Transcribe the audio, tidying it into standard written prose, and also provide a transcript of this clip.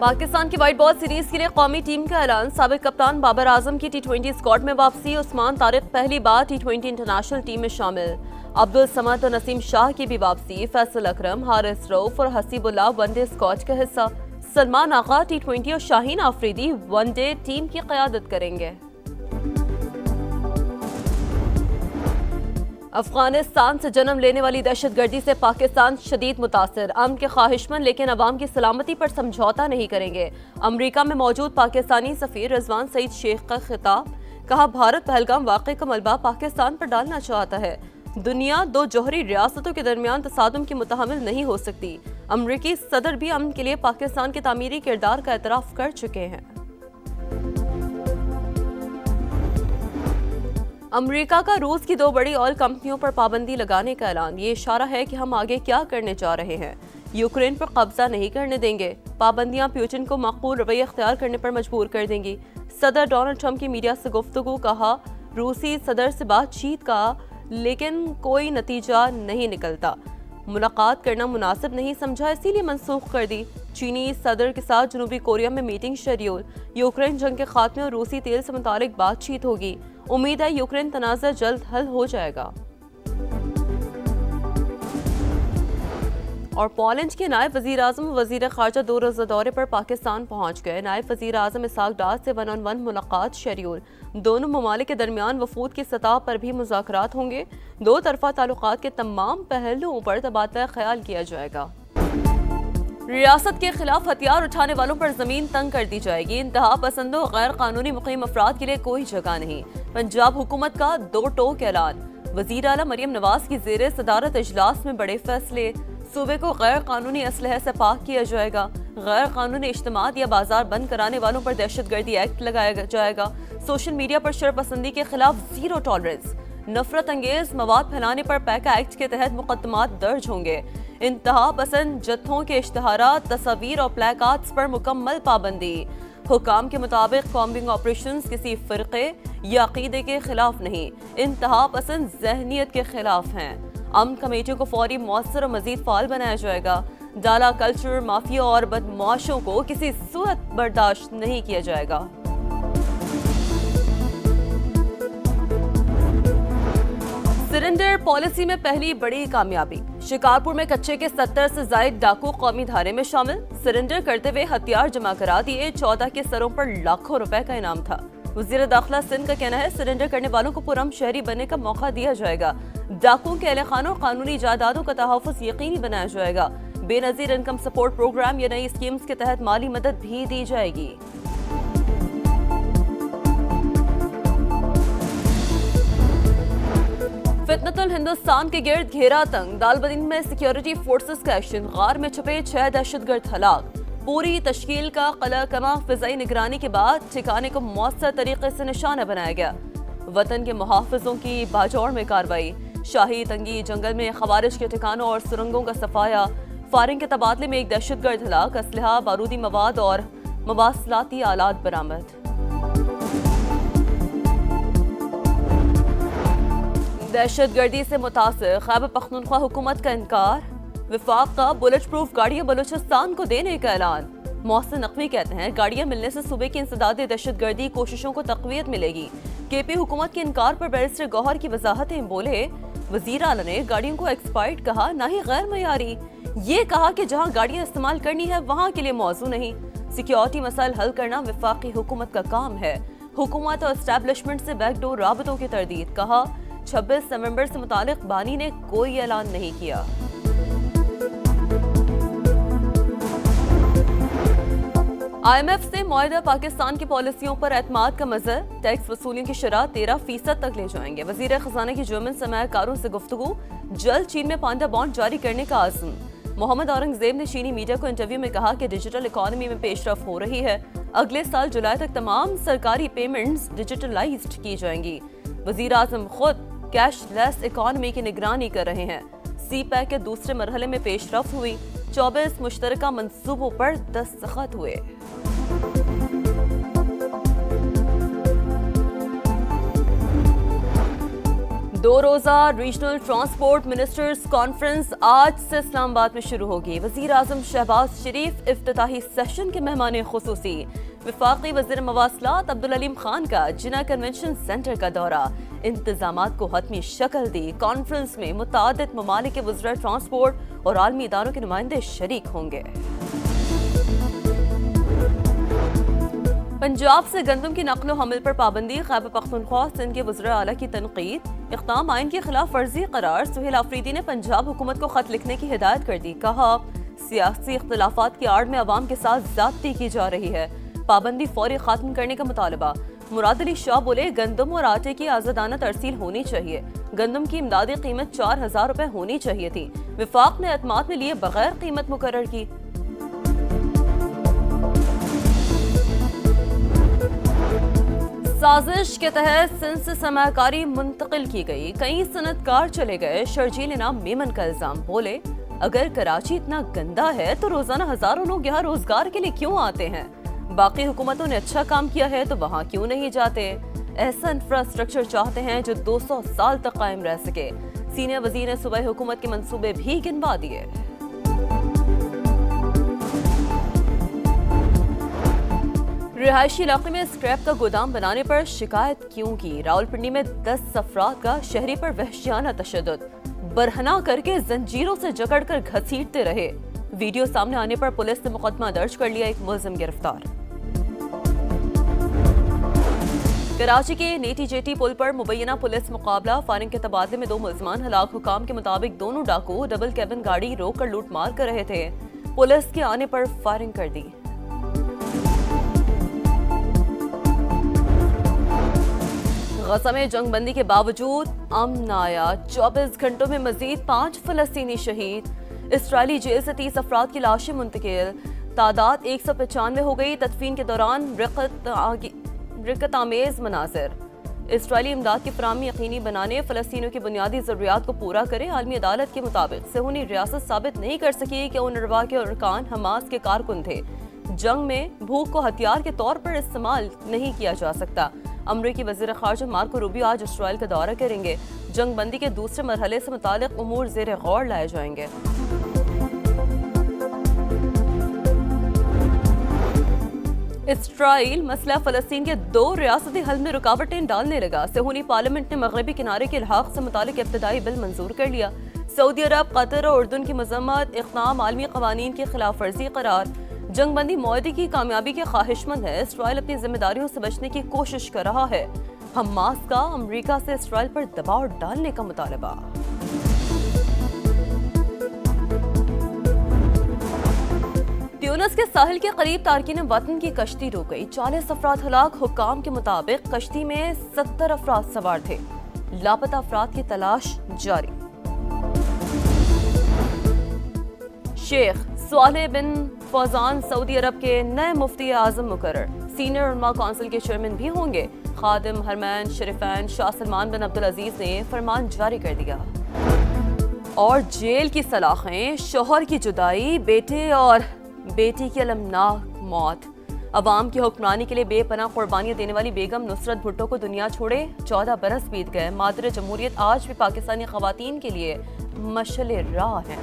پاکستان کی white ball series کے لیے قومی ٹیم کا اعلان. سابق کپتان بابر اعظم کی ٹی20 اسکواڈ میں واپسی. عثمان طارق پہلی بار ٹی20 انٹرنیشنل ٹیم میں شامل. عبدالصمد اور نسیم شاہ کی بھی واپسی. فیصل اکرم، حارث رؤف اور حسیب اللہ ون ڈے اسکواڈ کا حصہ. سلمان آغا ٹی20 اور شاہین آفریدی ون ڈے ٹیم کی قیادت کریں گے. افغانستان سے جنم لینے والی دہشت گردی سے پاکستان شدید متاثر. امن کے خواہش مند لیکن عوام کی سلامتی پر سمجھوتہ نہیں کریں گے. امریکہ میں موجود پاکستانی سفیر رضوان سعید شیخ کا خطاب. کہا بھارت پہلگام واقعے کا ملبہ پاکستان پر ڈالنا چاہتا ہے. دنیا دو جوہری ریاستوں کے درمیان تصادم کی متحمل نہیں ہو سکتی. امریکی صدر بھی امن کے لیے پاکستان کے تعمیری کردار کا اعتراف کر چکے ہیں. امریکہ کا روس کی دو بڑی آئل کمپنیوں پر پابندی لگانے کا اعلان. یہ اشارہ ہے کہ ہم آگے کیا کرنے جا رہے ہیں. یوکرین پر قبضہ نہیں کرنے دیں گے. پابندیاں پیوٹن کو معقول رویہ اختیار کرنے پر مجبور کر دیں گی. صدر ڈونلڈ ٹرمپ کی میڈیا سے گفتگو. کہا روسی صدر سے بات چیت کا لیکن کوئی نتیجہ نہیں نکلتا. ملاقات کرنا مناسب نہیں سمجھا اسی لیے منسوخ کر دی. چینی صدر کے ساتھ جنوبی کوریا میں میٹنگ شیڈیول. یوکرین جنگ کے خاتمے اور روسی تیل سے متعلق بات چیت ہوگی. امید ہے یوکرین تنازع جلد حل ہو جائے گا. اور پولینڈ کے نائب وزیر اعظم و وزیر خارجہ 2 روزہ دورے پر پاکستان پہنچ گئے. نائب وزیر اعظم اسحاق ڈار سے 1-on-1 ملاقات شیڈیول. دونوں ممالک کے درمیان وفود کی سطح پر بھی مذاکرات ہوں گے. 2 طرفہ تعلقات کے تمام پہلوؤں پر تبادلہ خیال کیا جائے گا. ریاست کے خلاف ہتھیار اٹھانے والوں پر زمین تنگ کر دی جائے گی. انتہا پسندوں غیر قانونی مقیم افراد کے لیے کوئی جگہ نہیں. پنجاب حکومت کا 2 ٹوک اعلان. وزیر اعلیٰ مریم نواز کی زیر صدارت اجلاس میں بڑے فیصلے. صوبے کو غیر قانونی اسلحے سے پاک کیا جائے گا. غیر قانونی اجتماعات یا بازار بند کرانے والوں پر دہشت گردی ایکٹ لگایا جائے گا. سوشل میڈیا پر شرپسندی کے خلاف زیرو ٹالرنس. نفرت انگیز مواد پھیلانے پر پیکا ایکٹ کے تحت مقدمات درج ہوں گے. انتہا پسند جتھوں کے اشتہارات، تصاویر اور پلے کارڈز پر مکمل پابندی. حکام کے مطابق کامبنگ آپریشنز کسی فرقے یا عقیدے کے خلاف نہیں، انتہا پسند ذہنیت کے خلاف ہیں. امن کمیٹیوں کو فوری، مؤثر اور مزید فعال بنایا جائے گا. ڈالا کلچر مافیا اور بدمعاشوں کو کسی صورت برداشت نہیں کیا جائے گا. سرنڈر پالیسی میں پہلی بڑی کامیابی. شکارپور میں کچے کے 70 سے زائد ڈاکو قومی دھارے میں شامل. سرنڈر کرتے ہوئے ہتھیار جمع کرا دیے. 14 کے سروں پر لاکھوں روپے کا انعام تھا. وزیر داخلہ سندھ کا کہنا ہے سرنڈر کرنے والوں کو پرامن شہری بننے کا موقع دیا جائے گا. ڈاکوؤں کے اہل خانوں اور قانونی جائیدادوں کا تحفظ یقینی بنایا جائے گا. بے نظیر انکم سپورٹ پروگرام یا نئی اسکیمز کے تحت مالی مدد بھی دی جائے گی. فتنۃ الہندوستان کے گرد گھیرا تنگ. دالبدین میں سیکیورٹی فورسز کا ایکشن. غار میں چھپے 6 دہشت گرد ہلاک. پوری تشکیل کا قلعہ کما فضائی نگرانی کے بعد ٹھکانے کو مؤثر طریقے سے نشانہ بنایا گیا. وطن کے محافظوں کی باجوڑ میں کارروائی. شاہی تنگی جنگل میں خوارج کے ٹھکانوں اور سرنگوں کا صفایا. فائرنگ کے تبادلے میں ایک دہشت گرد ہلاک. اسلحہ، بارودی مواد اور مواصلاتی آلات برآمد. دہشت گردی سے متاثر خیبر پختونخوا حکومت کا انکار. وفاق کا بلٹ پروف گاڑیاں بلوچستان کو دینے کا اعلان. محسن نقوی کہتے ہیں گاڑیاں ملنے سے صوبے کی انسداد دہشت گردی کوششوں کو تقویت ملے گی. کے پی حکومت کے انکار پر بیرسٹر گوہر کی وضاحتیں. بولے وزیر اعلیٰ نے گاڑیوں کو ایکسپائرڈ کہا نہ ہی غیر معیاری. یہ کہا کہ جہاں گاڑیاں استعمال کرنی ہے وہاں کے لیے موضوع نہیں. سیکیورٹی مسائل حل کرنا وفاقی حکومت کا کام ہے. حکومت اور اسٹیبلشمنٹ سے بیک ڈور رابطوں کی تردید. کہا 26 نومبر سے متعلق بانی نے کوئی اعلان نہیں کیا. آئی ایم ایف سے معاہدہ پاکستان کی پالیسیوں پر اعتماد کا مظہر. ٹیکس وصولیوں کی شرح 13% تک لے جائیں گے. وزیر خزانہ کی جرمن سرمایہ کاروں سے گفتگو. جلد چین میں پانڈا بانڈ جاری کرنے کا عزم. محمد اورنگزیب نے چینی میڈیا کو انٹرویو میں کہا کہ ڈیجیٹل اکانومی میں پیش رفت ہو رہی ہے. اگلے سال جولائی تک تمام سرکاری پیمنٹس ڈیجیٹلائزڈ کی جائیں گی. وزیر اعظم خود کیش لیس اکانومی کی نگرانی کر رہے ہیں. سی پیک کے دوسرے مرحلے میں پیش رفت ہوئی. 24 مشترکہ منصوبوں پر دستخط ہوئے. دو روزہ ریجنل ٹرانسپورٹ منسٹرز کانفرنس آج سے اسلام آباد میں شروع ہوگی. وزیر اعظم شہباز شریف افتتاحی سیشن کے مہمان خصوصی. وفاقی وزیر مواصلات عبدالعلیم خان کا جناح کنونشن سینٹر کا دورہ. انتظامات کو حتمی شکل دی. کانفرنس میں متعدد ممالک کے وزراء ٹرانسپورٹ اور عالمی اداروں کے نمائندے شریک ہوں گے. پنجاب سے گندم کی نقل و حمل پر پابندی. خیبر پختونخوا سندھ کے وزراء اعلیٰ کی تنقید. اقدام آئین کی خلاف ورزی قرار. سہیل آفریدی نے پنجاب حکومت کو خط لکھنے کی ہدایت کر دی. کہا سیاسی اختلافات کی آڑ میں عوام کے ساتھ زیادتی کی جا رہی ہے. پابندی فوری ختم کرنے کا مطالبہ. مراد علی شاہ بولے گندم اور آٹے کی آزادانہ ترسیل ہونی چاہیے. گندم کی امدادی قیمت 4,000 روپے ہونی چاہیے تھی. وفاق نے اعتماد میں لیے بغیر قیمت مقرر کی. سازش کے تحت سندھ سے سرمایہ کاری منتقل کی گئی. کئی صنعت کار چلے گئے. شرجیل انعام میمن کا الزام. بولے اگر کراچی اتنا گندا ہے تو روزانہ ہزاروں لوگ یہاں روزگار کے لیے کیوں آتے ہیں؟ باقی حکومتوں نے اچھا کام کیا ہے تو وہاں کیوں نہیں جاتے؟ ایسا انفراسٹرکچر چاہتے ہیں جو 200 سال تک قائم رہ سکے. سینئر وزیر نے صوبائی حکومت کے منصوبے بھی گنوا دیے. رہائشی علاقے میں اسکریپ کا گودام بنانے پر شکایت کیوں کی؟ راولپنڈی میں 10 افراد کا شہری پر وحشیانہ تشدد. برہنہ کر کے زنجیروں سے جکڑ کر گھسیٹتے رہے. ویڈیو سامنے آنے پر پولیس نے مقدمہ درج کر لیا. ایک ملزم گرفتار. کراچی کے نیٹی جیٹی پل پر مبینہ پولیس مقابلہ. فائرنگ کے تبادلے میں 2 ملزمان ہلاک. حکام کے مطابق دونوں ڈاکو ڈبل کیبن گاڑی روک کر لوٹ مار کر رہے تھے. پولیس کے آنے پر فائرنگ کر دی. غزہ میں جنگ بندی کے باوجود امن آیا. 24 گھنٹوں میں مزید 5 فلسطینی شہید. اسرائیلی جیل سے 30 افراد کی لاشیں منتقل. تعداد 195 ہو گئی. تدفین کے دوران رقت آمیز مناظر. اسرائیلی امداد کی فراہمی یقینی بنانے. فلسطینیوں کی بنیادی ضروریات کو پورا کرے. عالمی عدالت کے مطابق صہیونی ریاست ثابت نہیں کر سکی کہ اونروا کے ارکان حماس کے کارکن تھے. جنگ میں بھوک کو ہتھیار کے طور پر استعمال نہیں کیا جا سکتا. امریکی وزیر خارجہ مارکو روبیو آج اسرائیل کا دورہ کریں گے. جنگ بندی کے دوسرے مرحلے سے متعلق امور زیر غور لائے جائیں گے. اسرائیل مسئلہ فلسطین کے 2 ریاستی حل میں رکاوٹیں ڈالنے لگا. صہیونی پارلیمنٹ نے مغربی کنارے کے الحاق سے متعلق ابتدائی بل منظور کر لیا. سعودی عرب، قطر اور اردن کی مذمت. اقدام عالمی قوانین کی خلاف ورزی قرار. جنگ بندی معاہدے کی کامیابی کے خواہش مند ہے. اسرائیل اپنی ذمہ داریوں سے بچنے کی کوشش کر رہا ہے. حماس کا امریکہ سے اسرائیل پر دباؤ ڈالنے کا مطالبہ. تیونس کے ساحل کے قریب تارکین وطن کی کشتی ڈوب گئی. 40 افراد ہلاک. حکام کے مطابق کشتی میں 70 افراد سوار تھے. لاپتہ افراد کی تلاش جاری. شیخ صالح بن فوزان سعودی عرب کے نئے مفتی اعظم مقرر. سینئر علماء کونسل کے چیئرمین بھی ہوں گے. خادم حرمین شریفین شاہ سلمان بن عبدالعزیز نے فرمان جاری کر دیا. اور جیل کی سلاخیں. شوہر کی جدائی، بیٹے اور بیٹی کی المناک موت. عوام کی حکمرانی کے لیے بے پناہ قربانیاں دینے والی بیگم نصرت بھٹو کو دنیا چھوڑے 14 برس بیت گئے. مادر جمہوریت آج بھی پاکستانی خواتین کے لیے مشعل راہ ہیں.